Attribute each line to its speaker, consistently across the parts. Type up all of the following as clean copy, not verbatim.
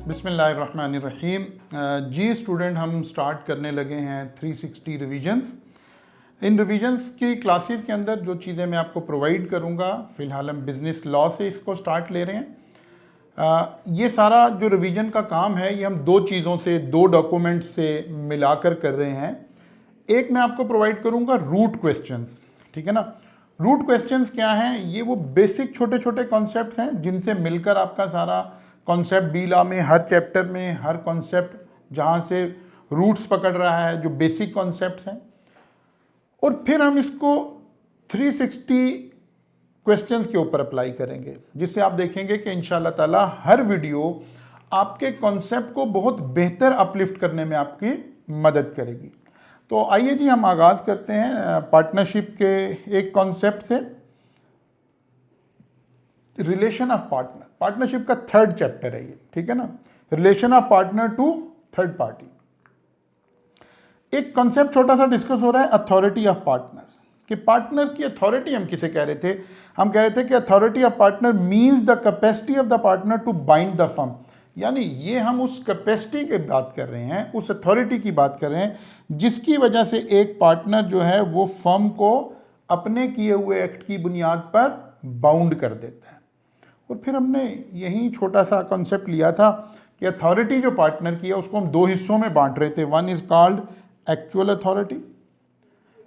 Speaker 1: बिस्मिल्लाहिर्रहमानिर्रहीम। जी स्टूडेंट, हम स्टार्ट करने लगे हैं 360 रिविजन्स। इन रिविजन्स की क्लासेस के अंदर जो चीज़ें मैं आपको प्रोवाइड करूंगा, फ़िलहाल हम बिज़नेस लॉ से इसको स्टार्ट ले रहे हैं। ये सारा जो रिवीजन का काम है ये हम दो चीज़ों से, दो डॉक्यूमेंट से मिलाकर कर रहे हैं। एक मैं आपको प्रोवाइड करूंगा रूट क्वेश्चंस, ठीक है ना। रूट क्वेश्चंस क्या हैं? ये वो बेसिक छोटे छोटे कॉन्सेप्ट्स हैं जिनसे मिलकर आपका सारा कॉन्सेप्ट बी लॉ में हर चैप्टर में हर कॉन्सेप्ट जहाँ से रूट्स पकड़ रहा है, जो बेसिक कॉन्सेप्ट्स हैं, और फिर हम इसको 360 क्वेश्चंस के ऊपर अप्लाई करेंगे, जिससे आप देखेंगे कि इंशाल्लाह ताला हर वीडियो आपके कॉन्सेप्ट को बहुत बेहतर अपलिफ्ट करने में आपकी मदद करेगी। तो आइए जी, हम आगाज़ करते हैं पार्टनरशिप के एक कॉन्सेप्ट से। रिलेशन ऑफ पार्टनर, पार्टनरशिप का थर्ड चैप्टर है ये, ठीक है ना। Relation of partner to third party. एक कॉन्सेप्ट छोटा सा डिस्कस हो रहा है, अथॉरिटी ऑफ पार्टनर्स, कि पार्टनर की अथॉरिटी हम किसे कह रहे थे? हम कह रहे थे कि authority of partner means the capacity of the partner to bind the firm. यानी ये हम उस कैपेसिटी की बात कर रहे हैं, उस अथॉरिटी की बात कर रहे हैं जिसकी वजह से एक पार्टनर जो है वो फर्म को अपने किए हुए एक्ट की बुनियाद पर बाउंड कर देता है। और फिर हमने यही छोटा सा कॉन्सेप्ट लिया था कि अथॉरिटी जो पार्टनर की है उसको हम दो हिस्सों में बांट रहे थे। One is called actual authority.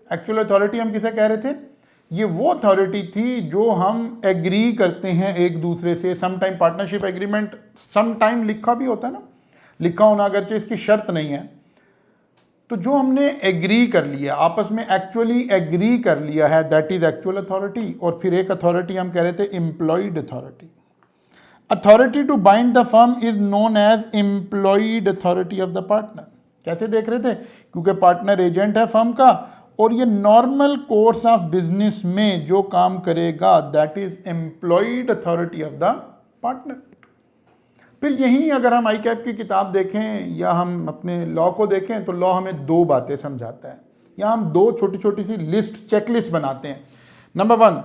Speaker 1: Actual authority हम किसे कह रहे थे? ये वो अथॉरिटी थी जो हम एग्री करते हैं एक दूसरे से। Some time partnership agreement some time लिखा भी होता है ना, लिखा होना अगरचे इसकी शर्त नहीं है। तो जो हमने एग्री कर लिया, आपस में एक्चुअली एग्री कर लिया है, दैट इज एक्चुअल अथॉरिटी। और फिर एक अथॉरिटी हम कह रहे थे employed authority. Authority to bind the firm is known as employed authority of the partner. कैसे देख रहे थे? क्योंकि पार्टनर एजेंट है फर्म का, और ये नॉर्मल कोर्स ऑफ बिजनेस में जो काम करेगा that is employed authority of the partner. फिर यहीं अगर हम आई कैप की किताब देखें या हम अपने लॉ को देखें तो लॉ हमें दो बातें समझाता है, या हम दो छोटी छोटी सी लिस्ट, चेकलिस्ट बनाते हैं। नंबर वन,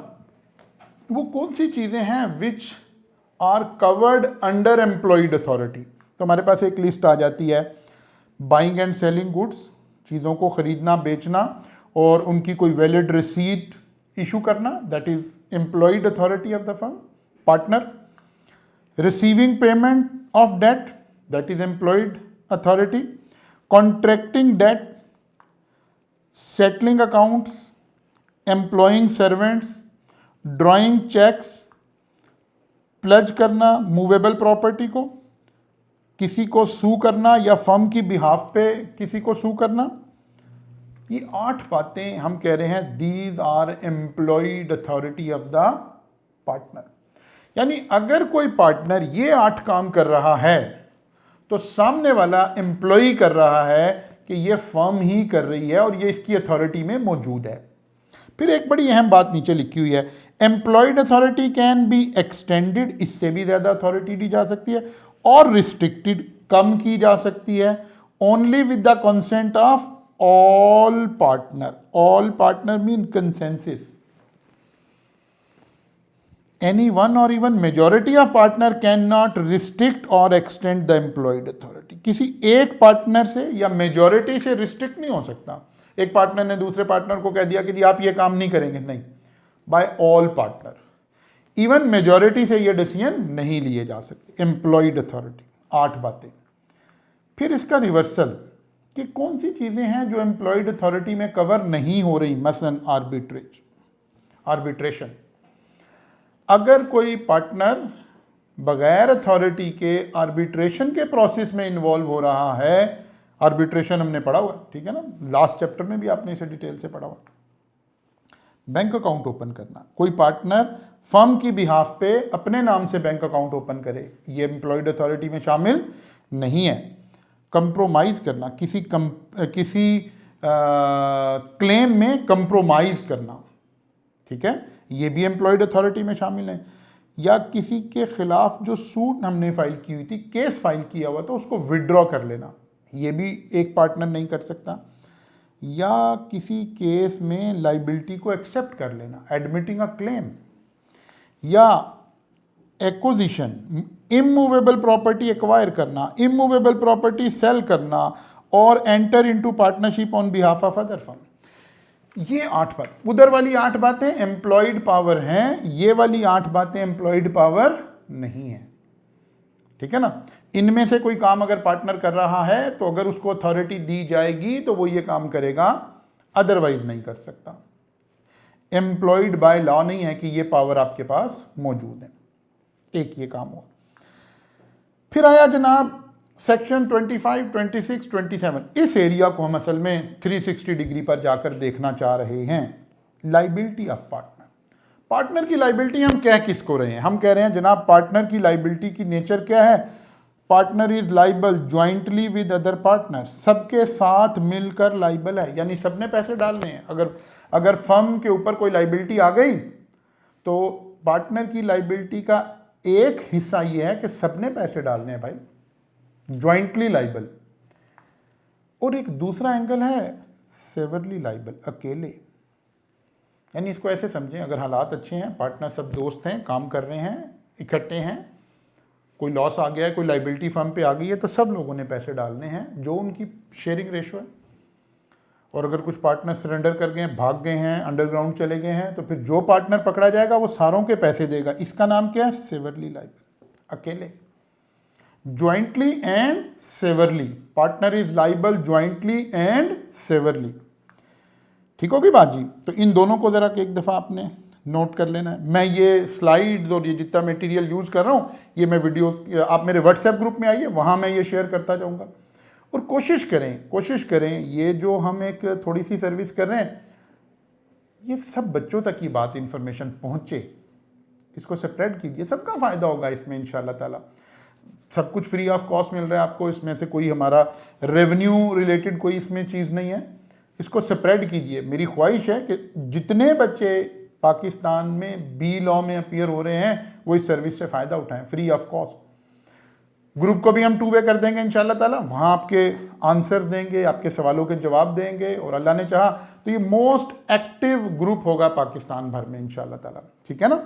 Speaker 1: वो कौन सी चीज़ें हैं which are covered under employed authority. तो हमारे पास एक लिस्ट आ जाती है, बाइंग एंड सेलिंग गुड्स, चीज़ों को ख़रीदना बेचना और उनकी कोई वैलिड रिसीट इशू करना, that is employed authority of the firm, partner. Receiving payment of debt, that is employed authority. Contracting debt, settling accounts, employing servants, drawing checks, pledge करना movable property को, किसी को sue करना या firm की behalf पे किसी को sue करना। ये 8 बातें हम कह रहे हैं these are employed authority of the partner। यानी अगर कोई पार्टनर ये 8 काम कर रहा है तो सामने वाला एम्प्लॉय कर रहा है कि ये फर्म ही कर रही है और ये इसकी अथॉरिटी में मौजूद है। फिर एक बड़ी अहम बात नीचे लिखी हुई है, employed authority can be extended, इससे भी ज़्यादा अथॉरिटी दी जा सकती है, और रिस्ट्रिक्टेड, कम की जा सकती है, only with the consent of all partner. All partner mean consensus. Any one or even majority of partner cannot restrict or extend the employed authority। किसी एक पार्टनर से या मेजॉरिटी से रिस्ट्रिक्ट नहीं हो सकता। एक पार्टनर ने दूसरे पार्टनर को कह दिया कि जी आप ये काम नहीं करेंगे, नहीं, by all partner. Even majority से ये डिसीजन नहीं लिए जा सकते। एम्प्लॉयड अथॉरिटी, 8 बातें। फिर इसका रिवर्सल, कि कौन सी चीज़ें हैं जो एम्प्लॉयड अथॉरिटी में कवर नहीं हो रही, मसलन आर्बिट्रेशन। अगर कोई पार्टनर बगैर अथॉरिटी के आर्बिट्रेशन के प्रोसेस में इन्वॉल्व हो रहा है, आर्बिट्रेशन हमने पढ़ा हुआ, ठीक है ना, लास्ट चैप्टर में भी आपने इसे डिटेल से पढ़ा हुआ। बैंक अकाउंट ओपन करना, कोई पार्टनर फर्म की बिहाफ पे अपने नाम से बैंक अकाउंट ओपन करे, ये एम्प्लॉयड अथॉरिटी में शामिल नहीं है। कंप्रोमाइज़ करना, किसी क्लेम में कंप्रोमाइज़ करना, ठीक है, ये भी एम्प्लॉयड अथॉरिटी में शामिल है। या किसी के खिलाफ जो सूट हमने फाइल की हुई थी, केस फाइल किया हुआ था, उसको विड्रॉ कर लेना, ये भी एक पार्टनर नहीं कर सकता। या किसी केस में लाइबिलिटी को एक्सेप्ट कर लेना, एडमिटिंग अ क्लेम। या एक्विजिशन, इमूवेबल प्रॉपर्टी एक्वायर करना, इमूवेबल प्रॉपर्टी सेल करना और enter into partnership on behalf of other firm. ये 8 बात, उधर वाली 8 बातें एम्प्लॉयड पावर हैं, ये वाली 8 बातें एम्प्लॉयड पावर नहीं है। ठीक है ना। इनमें से कोई काम अगर पार्टनर कर रहा है तो अगर उसको अथॉरिटी दी जाएगी तो वो ये काम करेगा, अदरवाइज नहीं कर सकता। एम्प्लॉयड बाय लॉ नहीं है कि ये पावर आपके पास मौजूद है। एक ये काम हुआ। फिर आया जनाब सेक्शन 25, 26, 27। इस एरिया को हम असल में 360 डिग्री पर जाकर देखना चाह रहे हैं। Liability of partner. पार्टनर की लाइबिलिटी हम कह किसको रहे हैं? हम कह रहे हैं जनाब पार्टनर की लाइबिलिटी की नेचर क्या है? Partner is liable jointly with other partner, सबके साथ मिलकर लाइबल है, यानी सबने पैसे डालने हैं। अगर फर्म के ऊपर कोई लाइबिलिटी आ गई तो पार्टनर की लाइबिलिटी का एक हिस्सा यह है कि सबने पैसे डालने हैं भाई, ज्वाइंटली लाइबल। और एक दूसरा एंगल है सेवरली लाइबल, अकेले। यानी इसको ऐसे समझें, अगर हालात अच्छे हैं, पार्टनर सब दोस्त हैं, काम कर रहे हैं, इकट्ठे हैं, कोई लॉस आ गया है, कोई लाइबिलिटी फर्म पे आ गई है, तो सब लोगों ने पैसे डालने हैं जो उनकी शेयरिंग रेशो है। और अगर कुछ पार्टनर सरेंडर कर गए, भाग गए हैं, अंडरग्राउंड चले गए हैं, तो फिर जो पार्टनर पकड़ा जाएगा वो सारों के पैसे देगा। इसका नाम क्या है? सेवरली लाइबल, अकेले। Jointly and severally, partner is liable jointly and severally. ठीक होगी बात जी? तो इन दोनों को जरा एक दफ़ा आपने नोट कर लेना है। मैं ये स्लाइड्स और ये जितना मटेरियल यूज़ कर रहा हूँ, ये मैं वीडियोस, आप मेरे व्हाट्सएप ग्रुप में आइए, वहाँ मैं ये शेयर करता जाऊँगा। और कोशिश करें ये जो हम एक थोड़ी सी सर्विस कर रहे हैं, ये सब बच्चों तक की बात इन्फॉर्मेशन पहुँचे, इसको स्प्रेड कीजिए, सबका फ़ायदा होगा इसमें इंशाल्लाह ताला। सब कुछ फ्री ऑफ कॉस्ट मिल रहा है आपको, इसमें से कोई हमारा रेवेन्यू रिलेटेड कोई इसमें चीज़ नहीं है। इसको स्प्रेड कीजिए। मेरी ख्वाहिश है कि जितने बच्चे पाकिस्तान में बी लॉ में अपीयर हो रहे हैं वो इस सर्विस से फ़ायदा उठाएं, फ्री ऑफ कॉस्ट। ग्रुप को भी हम 2 वे कर देंगे इंशाल्लाह ताला, वहाँ आपके आंसर्स देंगे, आपके सवालों के जवाब देंगे, और अल्लाह ने चाहा तो ये मोस्ट एक्टिव ग्रुप होगा पाकिस्तान भर में इंशाल्लाह ताला। ठीक है ना।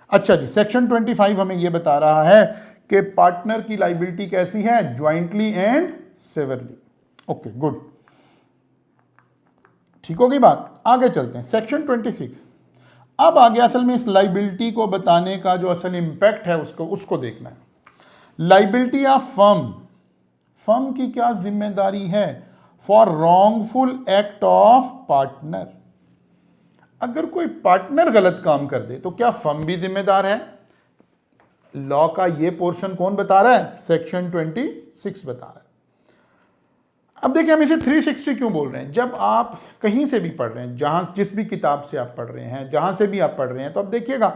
Speaker 1: अच्छा जी, सेक्शन 25 हमें ये बता रहा है कि पार्टनर की लाइबिलिटी कैसी है? Jointly and severally. Okay, good, ठीक हो गई बात। आगे चलते हैं, सेक्शन 26। अब आगे असल में इस लाइबिलिटी को बताने का जो असल इंपैक्ट है उसको देखना है। लाइबिलिटी ऑफ फर्म की क्या जिम्मेदारी है for wrongful act of partner? अगर कोई पार्टनर गलत काम कर दे तो क्या फर्म भी जिम्मेदार है? लॉ का ये पोर्शन कौन बता रहा है? सेक्शन 26 बता रहा है। अब देखिए, हम इसे 360 क्यों बोल रहे हैं? जब आप कहीं से भी पढ़ रहे हैं, जहां जिस भी किताब से आप पढ़ रहे हैं, जहां से भी आप पढ़ रहे हैं, तो आप देखिएगा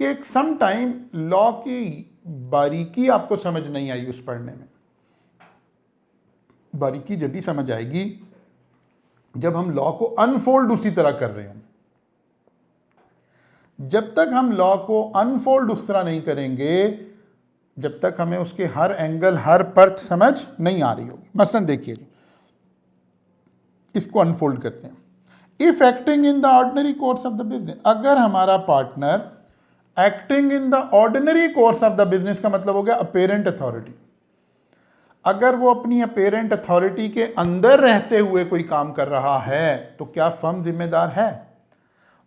Speaker 1: कि एक सम टाइम लॉ की बारीकी आपको समझ नहीं आई उस पढ़ने में। बारीकी जब भी समझ आएगी जब हम लॉ को अनफोल्ड उसी तरह कर रहे हैं। जब तक हम लॉ को अनफोल्ड उस तरह नहीं करेंगे, जब तक हमें उसके हर एंगल, हर परत समझ नहीं आ रही होगी। मसलन देखिए, इसको अनफोल्ड करते हैं। If acting in the ordinary course of the business, अगर हमारा partner acting in the ordinary course of the business का मतलब हो गया अपेरेंट अथॉरिटी, अगर वो अपनी अपेरेंट अथॉरिटी के अंदर रहते हुए कोई काम कर रहा है तो क्या फर्म जिम्मेदार है?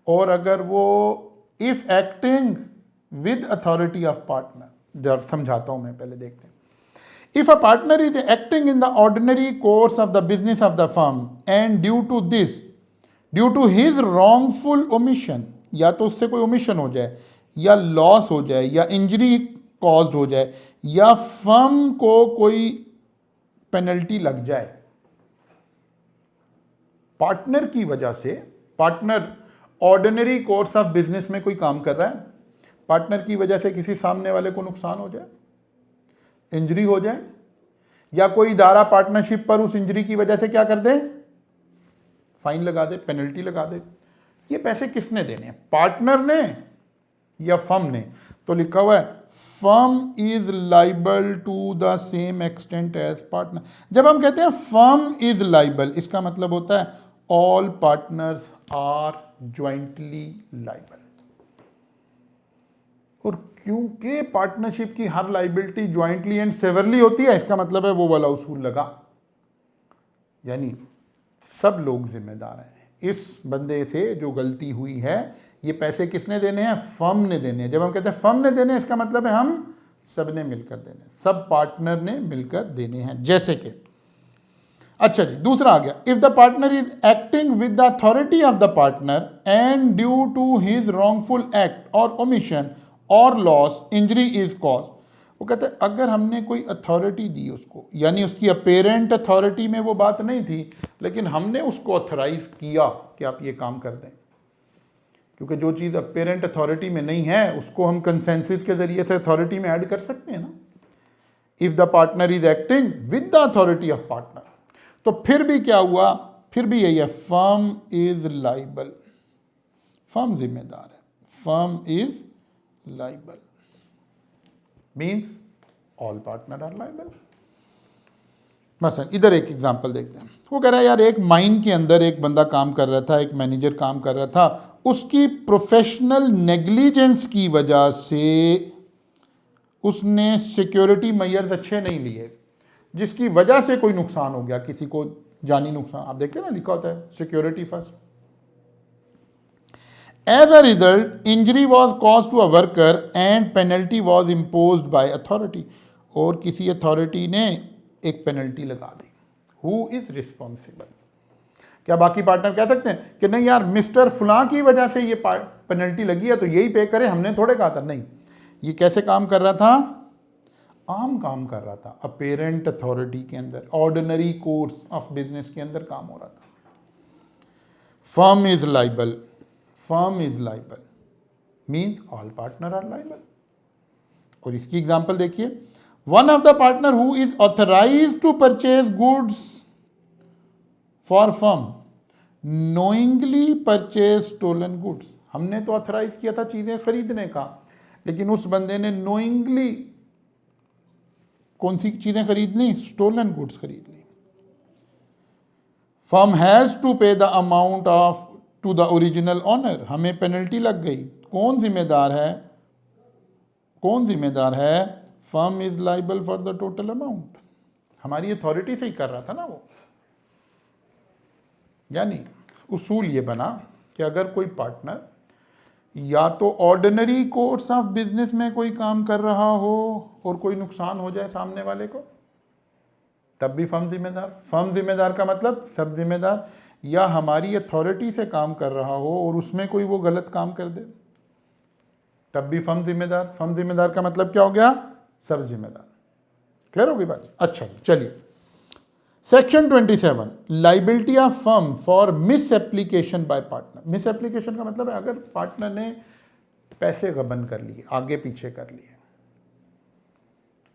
Speaker 1: और अगर वो if acting with authority of partner, समझाता हूं मैं, पहले देखते हैं। If a partner is acting in the ordinary course of the business of the firm and due to his wrongful omission, या तो उससे कोई ओमिशन हो जाए, या लॉस हो जाए, या इंजरी कॉज हो जाए, या फर्म को कोई पेनल्टी लग जाए, पार्टनर की वजह से, partner ordinary course of business में कोई काम कर रहा है, पार्टनर की वजह से किसी सामने वाले को नुकसान हो जाए, इंजरी हो जाए, या कोई इदारा पार्टनरशिप पर उस इंजरी की वजह से क्या कर दे? फाइन लगा दे, पेनल्टी लगा दे। ये पैसे किसने देने हैं? पार्टनर ने या फर्म ने? तो लिखा हुआ है firm is liable to the same extent as partner. जब हम कहते हैं फर्म इज लाइबल, इसका मतलब होता है all partners are jointly liable. और क्योंकि पार्टनरशिप की हर लाइबिलिटी ज्वाइंटली एंड सेवरली होती है, इसका मतलब है वो वाला उसूल लगा, यानी सब लोग जिम्मेदार हैं। इस बंदे से जो गलती हुई है, ये पैसे किसने देने हैं? फर्म ने देने हैं। जब हम कहते हैं फर्म ने देने हैं, इसका मतलब है हम सब ने मिलकर देने, सब पार्टनर ने मिलकर देने हैं। जैसे कि अच्छा जी, दूसरा आ गया, if the partner is acting with the authority of the partner and due to his wrongful act और ओमिशन और लॉस इंजरी इज कॉज। वो कहते हैं अगर हमने कोई अथॉरिटी दी उसको, यानी उसकी अपेरेंट अथॉरिटी में वो बात नहीं थी, लेकिन हमने उसको ऑथराइज किया कि आप ये काम कर दें, क्योंकि जो चीज़ अपेरेंट अथॉरिटी में नहीं है उसको हम कंसेंसस के जरिए से अथॉरिटी में ऐड कर सकते हैं ना। If the partner is acting with the authority of partner, तो फिर भी क्या हुआ? फिर भी यही है, फर्म इज लाइबल, फर्म जिम्मेदार है, firm is liable means all partner are liable. मसलन इधर एक एग्जांपल देखते हैं। वो कह रहा है यार, एक माइन के अंदर एक बंदा काम कर रहा था, एक मैनेजर काम कर रहा था, उसकी प्रोफेशनल नेग्लिजेंस की वजह से उसने सिक्योरिटी मेजर्स अच्छे नहीं लिए, जिसकी वजह से कोई नुकसान हो गया, किसी को जानी नुकसान। आप देखते हैं ना, लिखा होता है security first. As a result injury was cause to a worker and penalty was imposed by authority, और किसी अथॉरिटी ने एक पेनल्टी लगा दी। Who is responsible? क्या बाकी पार्टनर कह सकते हैं कि नहीं यार मिस्टर फलां की वजह से ये पेनल्टी लगी है तो यही पे करे, हमने थोड़े कहा था? नहीं, ये कैसे काम कर रहा था? आम काम कर रहा था, अपेरेंट अथॉरिटी के अंदर, ऑर्डिनरी कोर्स ऑफ बिजनेस के अंदर काम हो रहा था। Firm is liable, firm is liable means all partner are liable. और इसकी एग्जांपल देखिए, one of the partner who is authorized to purchase goods for firm knowingly purchase stolen goods. हमने तो ऑथराइज किया था चीजें खरीदने का, लेकिन उस बंदे ने नोइंगली कौन सी चीजें खरीद ली? स्टोलन गुड्स खरीद ली। Firm has to pay the amount of to the original owner, हमें पेनल्टी लग गई। कौन जिम्मेदार है? कौन जिम्मेदार है? Firm is liable for the total amount. हमारी अथॉरिटी से ही कर रहा था ना वो। यानी उसूल ये बना कि अगर कोई पार्टनर या तो ऑर्डिनरी कोर्स ऑफ बिजनेस में कोई काम कर रहा हो और कोई नुकसान हो जाए सामने वाले को, तब भी फर्म जिम्मेदार। फर्म जिम्मेदार का मतलब सब जिम्मेदार, या हमारी अथॉरिटी से काम कर रहा हो और उसमें कोई वो गलत काम कर दे, तब भी फर्म जिम्मेदार। फर्म जिम्मेदार का मतलब क्या हो गया? सब जिम्मेदार। क्लियर होगी बात? अच्छा चलिए, section 27 liability of firm for miss application by partner. Miss application का मतलब है अगर पार्टनर ने पैसे गबन कर लिए, आगे पीछे कर लिए,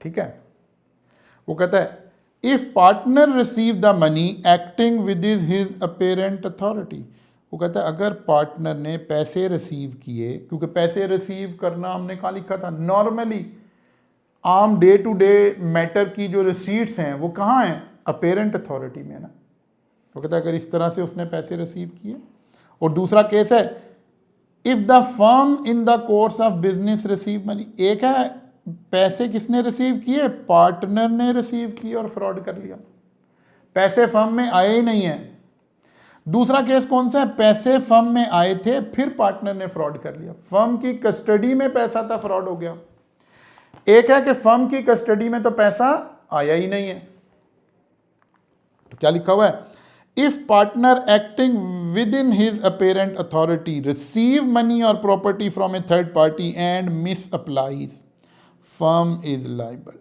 Speaker 1: ठीक है। वो कहता है if partner receive the money acting with his apparent authority. वो कहता है अगर पार्टनर ने पैसे रिसीव किए, क्योंकि पैसे रिसीव करना हमने कहाँ लिखा था? नॉर्मली आम डे टू डे मैटर की जो रिसीट्स हैं वो कहाँ हैं? अपेरेंट अथॉरिटी में ना। वो कहता है अगर इस तरह से उसने पैसे रिसीव किए। और दूसरा केस है if the firm in the course of business receive money. एक है पैसे किसने रिसीव किए? पार्टनर ने रिसीव किए और फ्रॉड कर लिया, पैसे फर्म में आए ही नहीं है। दूसरा केस कौन सा है? पैसे फर्म में आए थे, फिर पार्टनर ने फ्रॉड कर लिया, फर्म की कस्टडी में पैसा था, फ्रॉड हो गया। एक है कि फर्म की कस्टडी में तो पैसा आया ही नहीं है, तो क्या लिखा हुआ है? If partner acting within his apparent authority receive money और property from a third party and misapplies, firm is liable.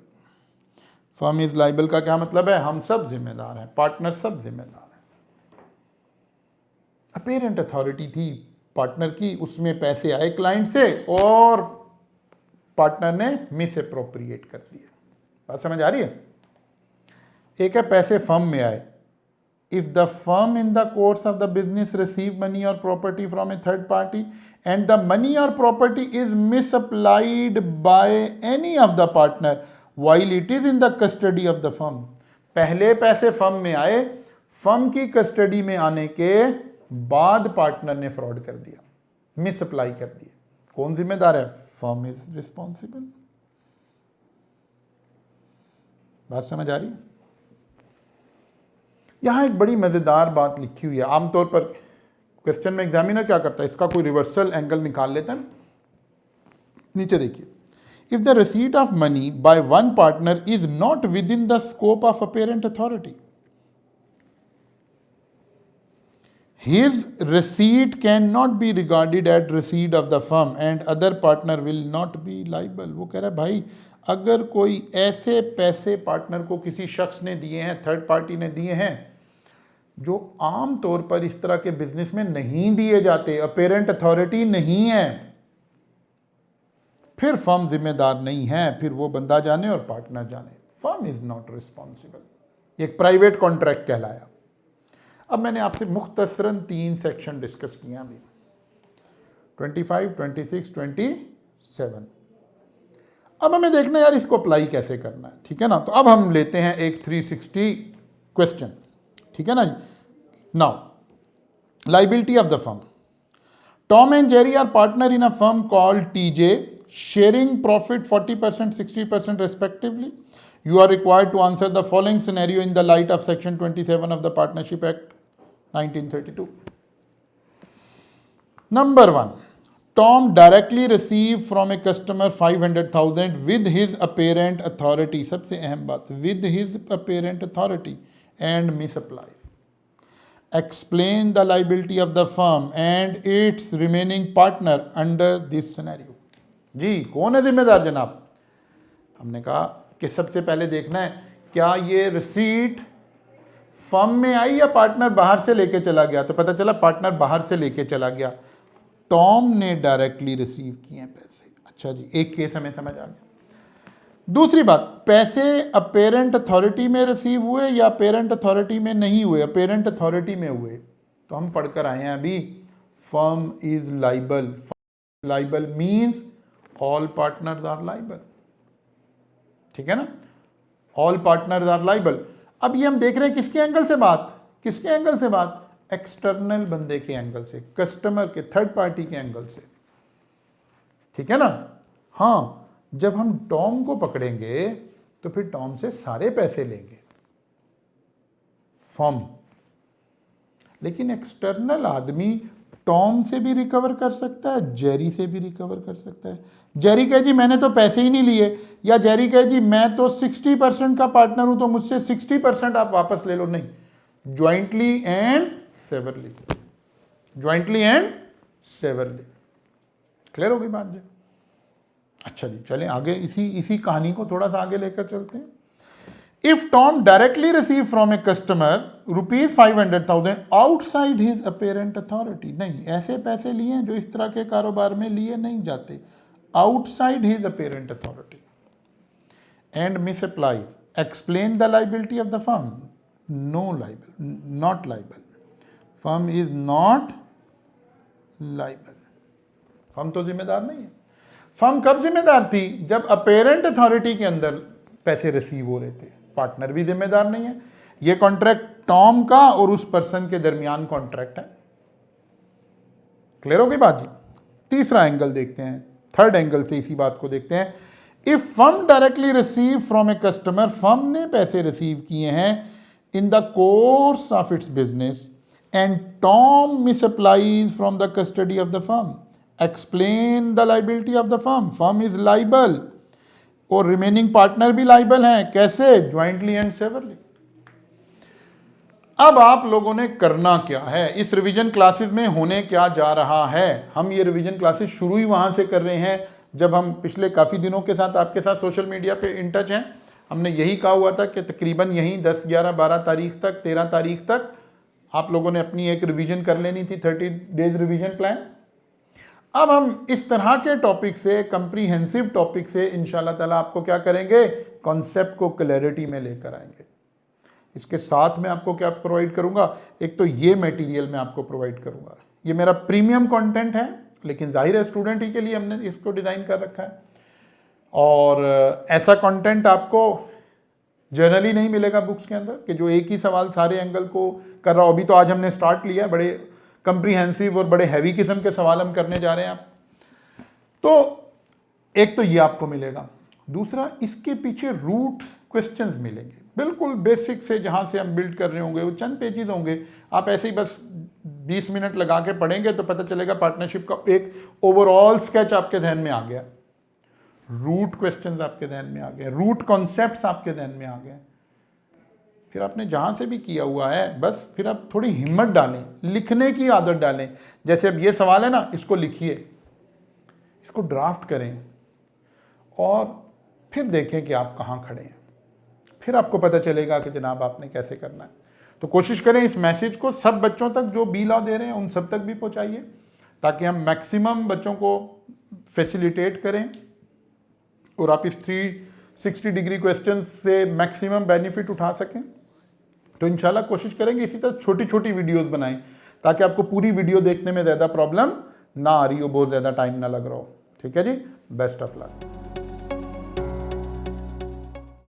Speaker 1: Firm is liable का क्या मतलब है? हम सब जिम्मेदार हैं, पार्टनर सब जिम्मेदार हैं। अपेरेंट अथॉरिटी थी पार्टनर की, उसमें पैसे आए क्लाइंट से और पार्टनर ने मिस अप्रोप्रिएट कर दिए। बात समझ आ रही है? एक है पैसे फर्म में आए, if the firm in the course of the business receive money और property from a third party and the money और property is misapplied by any of the partner while it is in the custody of the firm. पहले पैसे firm में आए, firm की custody में आने के बाद पार्टनर ने फ्रॉड कर दिया, मिसअप्लाई कर दिया। कौन जिम्मेदार है? Firm is responsible. बात समझ आ रही है? यहां एक बड़ी मजेदार बात लिखी हुई है। आमतौर पर क्वेश्चन में एग्जामिनर क्या करता है, इसका कोई रिवर्सल एंगल निकाल लेता है। नीचे देखिए, if the receipt of money by one partner is not with in the scope of apparent authority, his receipt cannot be regarded as receipt of the firm and other partner will not be liable। वो कह रहा है भाई अगर कोई ऐसे पैसे partner को किसी शख्स ने दिए हैं, थर्ड पार्टी ने दिए हैं, जो आम तौर पर इस तरह के बिजनेस में नहीं दिए जाते, अपेरेंट अथॉरिटी नहीं है, फिर फर्म जिम्मेदार नहीं है, फिर वो बंदा जाने और पार्टनर जाने, फर्म इज नॉट रिस्पॉन्सिबल। एक प्राइवेट कॉन्ट्रैक्ट कहलाया। अब मैंने आपसे मुख्तसरन 3 सेक्शन डिस्कस किए अभी, 25, 26, 27। अब हमें देखना यार इसको अप्लाई कैसे करना है, ठीक है ना। तो अब हम लेते हैं एक 360 क्वेश्चन, ठीक है ना। Now liability of the firm, Tom and Jerry are partner in a firm called TJ, sharing profit 40%, 60% respectively. You are required to answer the following scenario in the light of section 27 of the Partnership Act 1932. Number 1, Tom directly received from a customer 500,000 with his apparent authority, सबसे अहम बात, with his apparent authority and misapplies. Explain the liability of the firm and its remaining partner under this scenario. जी कौन है जिम्मेदार जनाब? हमने कहा कि सबसे पहले देखना है क्या ये रिसीट फर्म में आई या पार्टनर बाहर से लेके चला गया। तो पता चला पार्टनर बाहर से लेके चला गया, टॉम ने डायरेक्टली रिसीव किए हैं पैसे। अच्छा जी, एक केस हमें समझ आ गया। दूसरी बात, पैसे अपेरेंट अथॉरिटी में रिसीव हुए या अपेरेंट अथॉरिटी में नहीं हुए? अपेरेंट अथॉरिटी में हुए। तो हम पढ़कर आए हैं अभी, firm is liable. Liable means all partners are liable, ठीक है ना, ऑल पार्टनर्स आर लाइबल। अब ये हम देख रहे हैं किसके एंगल से बात, किसके एंगल से बात? एक्सटर्नल बंदे के एंगल से, कस्टमर के, थर्ड पार्टी के एंगल से, ठीक है ना। हाँ, जब हम टॉम को पकड़ेंगे तो फिर टॉम से सारे पैसे लेंगे फर्म, लेकिन एक्सटर्नल आदमी टॉम से भी रिकवर कर सकता है, जेरी से भी रिकवर कर सकता है। जेरी कहे जी मैंने तो पैसे ही नहीं लिए, या जेरी कहे जी मैं तो 60% का पार्टनर हूं तो मुझसे 60% आप वापस ले लो। नहीं, jointly and severally, jointly and severally. Clear हो गई बात जी? अच्छा जी, चलें आगे, इसी कहानी को थोड़ा सा आगे लेकर चलते हैं। If Tom directly received from a customer rupees 500,000 outside his apparent authority, नहीं, ऐसे पैसे लिए हैं जो इस तरह के कारोबार में लिए नहीं जाते, outside his apparent authority, and misapplies, explain the liability of the firm. No liable, not liable. Firm is not liable. Firm तो जिम्मेदार नहीं है। फर्म कब जिम्मेदार थी? जब अपेरेंट अथॉरिटी के अंदर पैसे रिसीव हो रहे थे, पार्टनर भी जिम्मेदार नहीं है। ये कॉन्ट्रैक्ट टॉम का और उस पर्सन के दरमियान कॉन्ट्रैक्ट है। क्लियर हो गई बात जी? तीसरा एंगल देखते हैं, थर्ड एंगल से इसी बात को देखते हैं। If firm directly receive from a customer, firm ने पैसे रिसीव किए हैं in the course of its business and Tom misapplies from the custody of the firm, explain the liability of the firm. Firm is liable और remaining partner भी liable हैं। कैसे? Jointly and severally. अब आप लोगों ने करना क्या है, इस रिवीजन क्लासेस में होने क्या जा रहा है? हम ये रिवीजन क्लासेस शुरू ही वहां से कर रहे हैं जब हम पिछले काफ़ी दिनों के साथ आपके साथ सोशल मीडिया पे इन टच हैं। हमने यही कहा हुआ था कि तकरीबन यहीं 10, 11, 12 तारीख तक, 13 तारीख तक आप लोगों ने अपनी एक रिवीजन कर लेनी थी, 30 डेज रिवीजन प्लान। अब हम इस तरह के टॉपिक से, कंप्रीहेंसिव टॉपिक से इंशाल्लाह ताला आपको क्या करेंगे, कॉन्सेप्ट को क्लैरिटी में लेकर आएंगे। इसके साथ में आपको क्या प्रोवाइड करूंगा, एक तो ये मटेरियल मैं आपको प्रोवाइड करूंगा। ये मेरा प्रीमियम कंटेंट है, लेकिन जाहिर है स्टूडेंट ही के लिए हमने इसको डिज़ाइन कर रखा है। और ऐसा कंटेंट आपको जनरली नहीं मिलेगा बुक्स के अंदर कि जो एक ही सवाल सारे एंगल को कर रहा हो। अभी तो आज हमने स्टार्ट लिया, बड़े कंप्रीहेंसिव और बड़े हैवी किस्म के सवाल हम करने जा रहे हैं। तो एक तो ये आपको मिलेगा, दूसरा इसके पीछे रूट क्वेश्चंस मिलेंगे, बिल्कुल बेसिक से जहाँ से हम बिल्ड कर रहे होंगे, वो चंद पेजेस होंगे, आप ऐसे ही बस 20 मिनट लगा के पढ़ेंगे तो पता चलेगा पार्टनरशिप का एक ओवरऑल स्केच आपके ध्यान में आ गया, रूट क्वेश्चंस आपके ध्यान में आ गए, रूट कॉन्सेप्ट्स आपके ध्यान में आ गए। फिर आपने जहाँ से भी किया हुआ है बस फिर आप थोड़ी हिम्मत डालें, लिखने की आदत डालें। जैसे अब ये सवाल है ना, इसको लिखिए, इसको ड्राफ्ट करें और फिर देखें कि आप कहाँ खड़े हैं, फिर आपको पता चलेगा कि जनाब आपने कैसे करना है। तो कोशिश करें इस मैसेज को सब बच्चों तक जो बी लॉ दे रहे हैं उन सब तक भी पहुँचाइए, ताकि हम मैक्सिमम बच्चों को फैसिलिटेट करें और आप इस 360 डिग्री क्वेश्चन से मैक्सिमम बेनिफिट उठा सकें। तो इंशाल्लाह कोशिश करेंगे इसी तरह छोटी छोटी वीडियोस बनाएं, ताकि आपको पूरी वीडियो देखने में ज़्यादा प्रॉब्लम ना आ रही हो, बहुत ज़्यादा टाइम ना लग रहा हो। ठीक है जी, बेस्ट ऑफ लक।